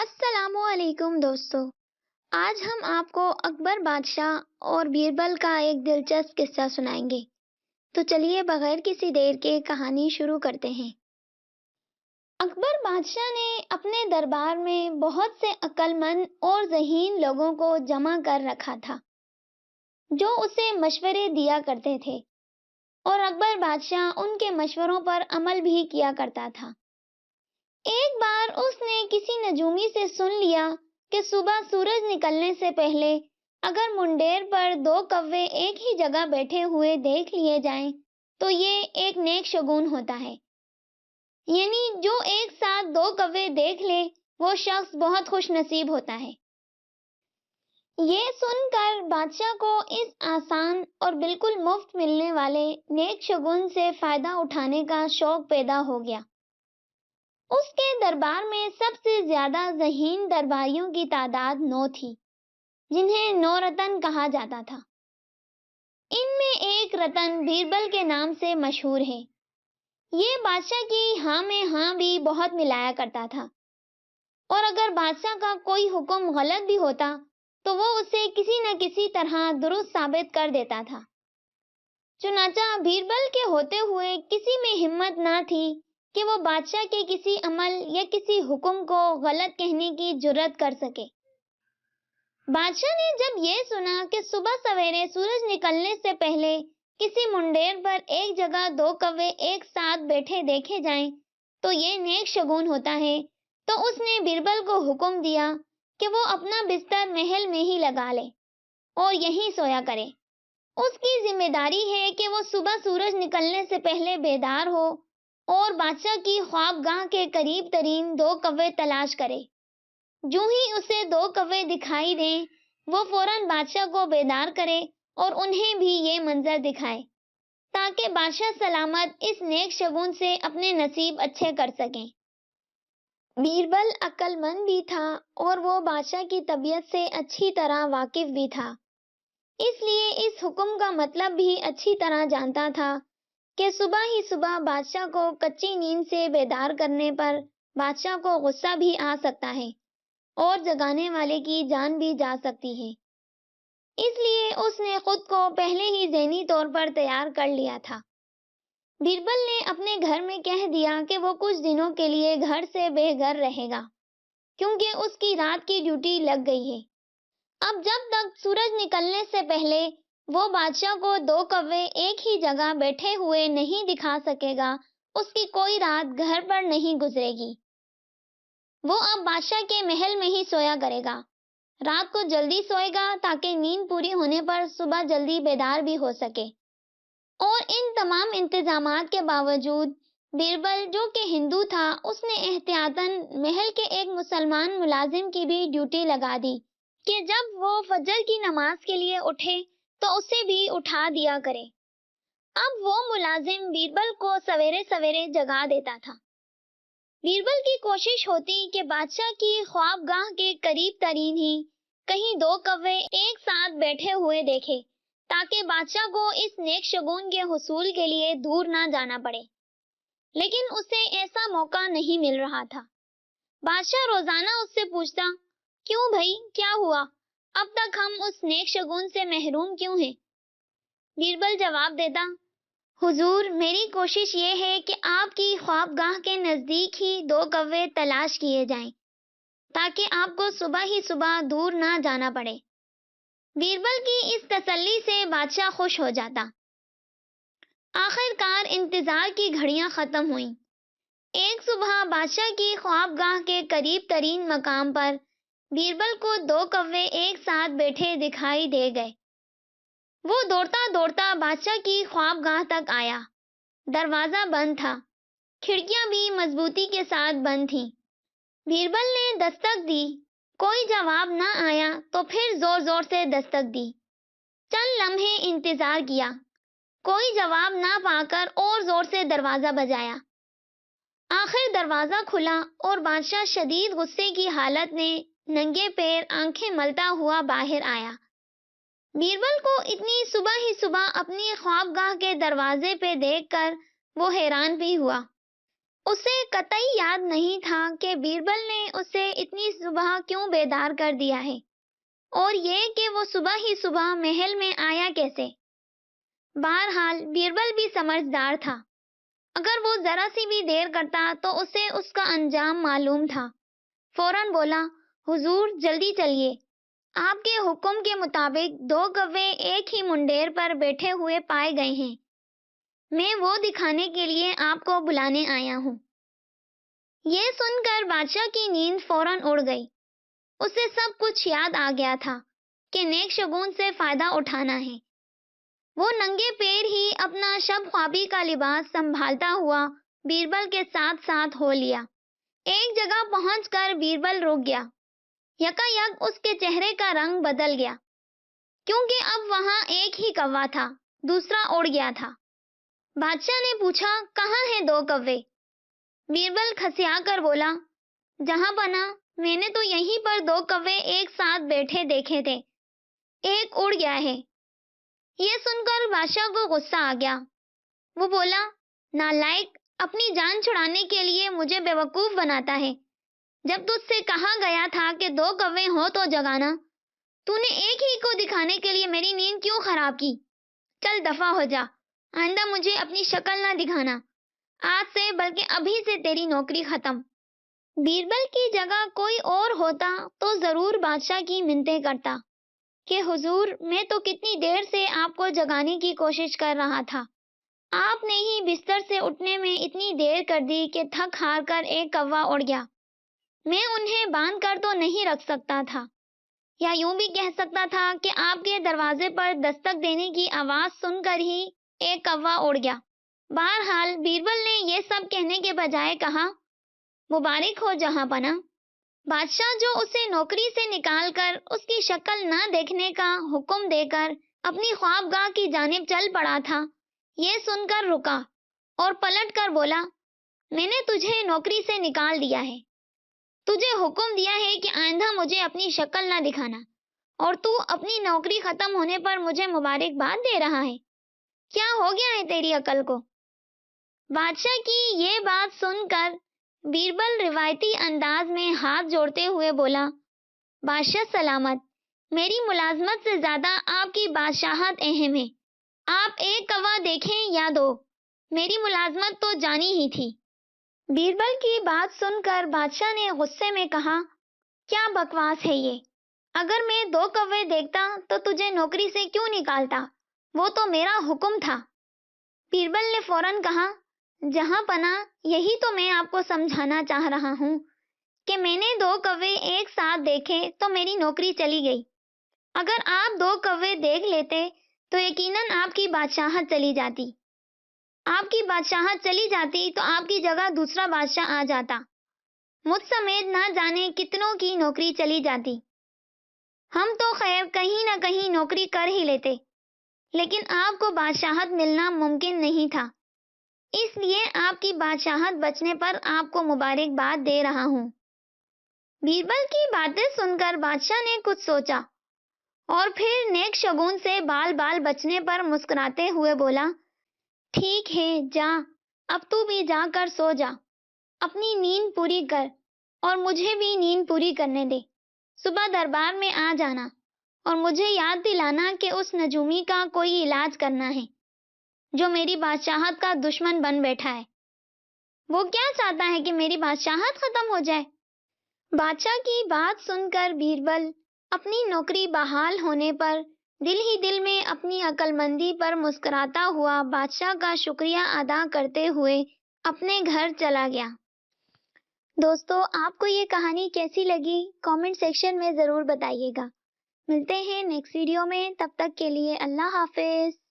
السلام علیکم دوستو، آج ہم آپ کو اکبر بادشاہ اور بیربل کا ایک دلچسپ قصہ سنائیں گے۔ تو چلیے بغیر کسی دیر کے کہانی شروع کرتے ہیں۔ اکبر بادشاہ نے اپنے دربار میں بہت سے عقل مند اور ذہین لوگوں کو جمع کر رکھا تھا جو اسے مشورے دیا کرتے تھے، اور اکبر بادشاہ ان کے مشوروں پر عمل بھی کیا کرتا تھا۔ ایک بار اس نے کسی نجومی سے سن لیا کہ صبح سورج نکلنے سے پہلے اگر منڈیر پر دو کوے ایک ہی جگہ بیٹھے ہوئے دیکھ لیے جائیں تو یہ ایک نیک شگون ہوتا ہے، یعنی جو ایک ساتھ دو کوے دیکھ لے وہ شخص بہت خوش نصیب ہوتا ہے۔ یہ سن کر بادشاہ کو اس آسان اور بالکل مفت ملنے والے نیک شگون سے فائدہ اٹھانے کا شوق پیدا ہو گیا۔ اس کے دربار میں سب سے زیادہ ذہین درباریوں کی تعداد 9 تھی، جنہیں 9 رتن کہا جاتا تھا۔ ان میں ایک رتن بیربل کے نام سے مشہور ہے۔ یہ بادشاہ کی ہاں میں ہاں بھی بہت ملایا کرتا تھا، اور اگر بادشاہ کا کوئی حکم غلط بھی ہوتا تو وہ اسے کسی نہ کسی طرح درست ثابت کر دیتا تھا۔ چنانچہ بیربل کے ہوتے ہوئے کسی میں ہمت نہ تھی کہ وہ بادشاہ کے کسی عمل یا کسی حکم کو غلط کہنے کی جرات کر سکے۔ بادشاہ نے جب یہ سنا کہ صبح سویرے سورج نکلنے سے پہلے کسی منڈیر پر ایک جگہ دو کوے ایک ساتھ بیٹھے دیکھے جائیں تو یہ نیک شگون ہوتا ہے، تو اس نے بیربل کو حکم دیا کہ وہ اپنا بستر محل میں ہی لگا لے اور یہیں سویا کرے۔ اس کی ذمہ داری ہے کہ وہ صبح سورج نکلنے سے پہلے بیدار ہو اور بادشاہ کی خواب گاہ کے قریب ترین دو کوے تلاش کرے۔ جو ہی اسے دو کوے دکھائی دیں وہ فوراً بادشاہ کو بیدار کرے اور انہیں بھی یہ منظر دکھائے تاکہ بادشاہ سلامت اس نیک شگون سے اپنے نصیب اچھے کر سکیں۔ بیربل عقل مند بھی تھا اور وہ بادشاہ کی طبیعت سے اچھی طرح واقف بھی تھا، اس لیے اس حکم کا مطلب بھی اچھی طرح جانتا تھا کہ صبح ہی صبح بادشاہ کو کچی نیند سے بیدار کرنے پر بادشاہ کو غصہ بھی آ سکتا ہے اور جگانے والے کی جان بھی جا سکتی ہے۔ اس لیے اس نے خود کو پہلے ہی ذہنی طور پر تیار کر لیا تھا۔ بیربل نے اپنے گھر میں کہہ دیا کہ وہ کچھ دنوں کے لیے گھر سے بے گھر رہے گا، کیونکہ اس کی رات کی ڈیوٹی لگ گئی ہے۔ اب جب تک سورج نکلنے سے پہلے وہ بادشاہ کو دو کوے ایک ہی جگہ بیٹھے ہوئے نہیں دکھا سکے گا، اس کی کوئی رات گھر پر نہیں گزرے گی۔ وہ اب بادشاہ کے محل میں ہی سویا کرے گا، رات کو جلدی سوئے گا تاکہ نیند پوری ہونے پر صبح جلدی بیدار بھی ہو سکے۔ اور ان تمام انتظامات کے باوجود بیربل جو کہ ہندو تھا، اس نے احتیاطاً محل کے ایک مسلمان ملازم کی بھی ڈیوٹی لگا دی کہ جب وہ فجر کی نماز کے لیے اٹھے تو اسے بھی اٹھا دیا کرے۔ اب وہ ملازم بیربل کو سویرے سویرے جگا دیتا تھا۔ بیربل کی کوشش ہوتی کہ بادشاہ کی خواب گاہ کے قریب ترین ہی کہیں دو کوے ایک ساتھ بیٹھے ہوئے دیکھے تاکہ بادشاہ کو اس نیک شگون کے حصول کے لیے دور نہ جانا پڑے، لیکن اسے ایسا موقع نہیں مل رہا تھا۔ بادشاہ روزانہ اس سے پوچھتا، کیوں بھائی، کیا ہوا؟ اب تک ہم اس نیک شگون سے محروم کیوں ہیں؟ بیربل جواب دیتا، حضور، میری کوشش یہ ہے کہ آپ کی خواب گاہ کے نزدیک ہی دو کوے تلاش کیے جائیں تاکہ آپ کو صبح ہی صبح دور نہ جانا پڑے۔ بیربل کی اس تسلی سے بادشاہ خوش ہو جاتا۔ آخر کار انتظار کی گھڑیاں ختم ہوئیں۔ ایک صبح بادشاہ کی خواب گاہ کے قریب ترین مقام پر بیربل کو دو کوے ایک ساتھ بیٹھے دکھائی دے گئے۔ وہ دوڑتا دوڑتا بادشاہ کی خواب گاہ تک آیا۔ دروازہ بند تھا، کھڑکیاں بھی مضبوطی کے ساتھ بند تھیں۔ بیربل نے دستک دی، کوئی جواب نہ آیا تو پھر زور زور سے دستک دی۔ چند لمحے انتظار کیا، کوئی جواب نہ پا کر اور زور سے دروازہ بجایا۔ آخر دروازہ کھلا اور بادشاہ شدید غصے کی حالت میں ننگے پیر آنکھیں ملتا ہوا باہر آیا۔ بیربل کو اتنی صبح ہی صبح اپنی خواب گاہ کے دروازے پہ دیکھ کر وہ حیران بھی ہوا۔ اسے قطعی یاد نہیں تھا کہ بیربل نے اسے اتنی صبح کیوں بیدار کر دیا ہے، اور یہ کہ وہ صبح ہی صبح محل میں آیا کیسے۔ بہرحال بیربل بھی سمجھدار تھا، اگر وہ ذرا سی بھی دیر کرتا تو اسے اس کا انجام معلوم تھا۔ فوراً بولا، حضور جلدی چلیے، آپ کے حکم کے مطابق 2 کوے ایک ہی منڈیر پر بیٹھے ہوئے پائے گئے ہیں، میں وہ دکھانے کے لیے آپ کو بلانے آیا ہوں۔ یہ سن کر بادشاہ کی نیند فوراً اڑ گئی، اسے سب کچھ یاد آ گیا تھا کہ نیک شگون سے فائدہ اٹھانا ہے۔ وہ ننگے پیر ہی اپنا شب خوابی کا لباس سنبھالتا ہوا بیربل کے ساتھ ساتھ ہو لیا۔ ایک جگہ پہنچ کر بیربل رک گیا، یکایک اس کے چہرے کا رنگ بدل گیا، کیونکہ اب وہاں ایک ہی کوا تھا، دوسرا اڑ گیا تھا۔ بادشاہ نے پوچھا، کہاں ہیں 2 کوے؟ بیربل کھسیا کر بولا، جہاں پناہ میں نے تو یہیں پر 2 کوے ایک ساتھ بیٹھے دیکھے تھے، ایک اڑ گیا ہے۔ یہ سن کر بادشاہ کو غصہ آ گیا، وہ بولا، نالائق، اپنی جان چھڑانے کے لیے مجھے بیوقوف بناتا ہے۔ جب تجھ سے کہا گیا تھا کہ 2 کوے ہو تو جگانا، تو نے ایک ہی کو دکھانے کے لیے میری نیند کیوں خراب کی؟ چل دفع ہو جا، آئندہ مجھے اپنی شکل نہ دکھانا، آج سے بلکہ ابھی سے تیری نوکری ختم۔ بیربل کی جگہ کوئی اور ہوتا تو ضرور بادشاہ کی منتیں کرتا کہ حضور میں تو کتنی دیر سے آپ کو جگانے کی کوشش کر رہا تھا، آپ نے ہی بستر سے اٹھنے میں اتنی دیر کر دی کہ تھک ہار کر ایک کوا اڑ گیا، میں انہیں باندھ کر تو نہیں رکھ سکتا تھا، یا یوں بھی کہہ سکتا تھا کہ آپ کے دروازے پر دستک دینے کی آواز سن کر ہی ایک کوا اڑ گیا۔ بہرحال بیربل نے یہ سب کہنے کے بجائے کہا، مبارک ہو جہاں پناہ۔ بادشاہ جو اسے نوکری سے نکال کر اس کی شکل نہ دیکھنے کا حکم دے کر اپنی خوابگاہ کی جانب چل پڑا تھا، یہ سن کر رکا اور پلٹ کر بولا، میں نے تجھے نوکری سے نکال دیا ہے، تجھے حکم دیا ہے کہ آئندہ مجھے اپنی شکل نہ دکھانا، اور تو اپنی نوکری ختم ہونے پر مجھے مبارکباد دے رہا ہے، کیا ہو گیا ہے تیری عقل کو؟ بادشاہ کی یہ بات سن کر بیربل روایتی انداز میں ہاتھ جوڑتے ہوئے بولا، بادشاہ سلامت، میری ملازمت سے زیادہ آپ کی بادشاہت اہم ہے، آپ ایک کوا دیکھیں یا 2، میری ملازمت تو جانی ہی تھی۔ بیربل کی بات سن کر بادشاہ نے غصے میں کہا، کیا بکواس ہے یہ؟ اگر میں 2 کوے دیکھتا تو تجھے نوکری سے کیوں نکالتا؟ وہ تو میرا حکم تھا۔ بیربل نے فوراً کہا، جہاں پناہ، یہی تو میں آپ کو سمجھانا چاہ رہا ہوں کہ میں نے 2 کوے ایک ساتھ دیکھے تو میری نوکری چلی گئی۔ اگر آپ 2 کوے دیکھ لیتے تو یقیناً آپ کی بادشاہت چلی جاتی۔ آپ کی بادشاہت چلی جاتی تو آپ کی جگہ دوسرا بادشاہ آ جاتا، مجھ سمیت نہ جانے کتنوں کی نوکری چلی جاتی۔ ہم تو خیر کہیں نہ کہیں نوکری کر ہی لیتے، لیکن آپ کو بادشاہت ملنا ممکن نہیں تھا، اس لیے آپ کی بادشاہت بچنے پر آپ کو مبارکباد دے رہا ہوں۔ بیربل کی باتیں سن کر بادشاہ نے کچھ سوچا اور پھر نیک شگون سے بال بال بچنے پر مسکراتے ہوئے بولا، ٹھیک ہے، جا، اب تو بھی جا کر سو جا، اپنی نیند پوری کر اور مجھے بھی نیند پوری کرنے دے، صبح دربار میں آ جانا اور مجھے یاد دلانا کہ اس نجومی کا کوئی علاج کرنا ہے جو میری بادشاہت کا دشمن بن بیٹھا ہے۔ وہ کیا چاہتا ہے کہ میری بادشاہت ختم ہو جائے؟ بادشاہ کی بات سن کر بیربل اپنی نوکری بحال ہونے پر دل ہی دل میں اپنی عقل مندی پر مسکراتا ہوا بادشاہ کا شکریہ ادا کرتے ہوئے اپنے گھر چلا گیا۔ دوستو، آپ کو یہ کہانی کیسی لگی؟ کامنٹ سیکشن میں ضرور بتائیے گا۔ ملتے ہیں نیکسٹ ویڈیو میں، تب تک کے لیے اللہ حافظ۔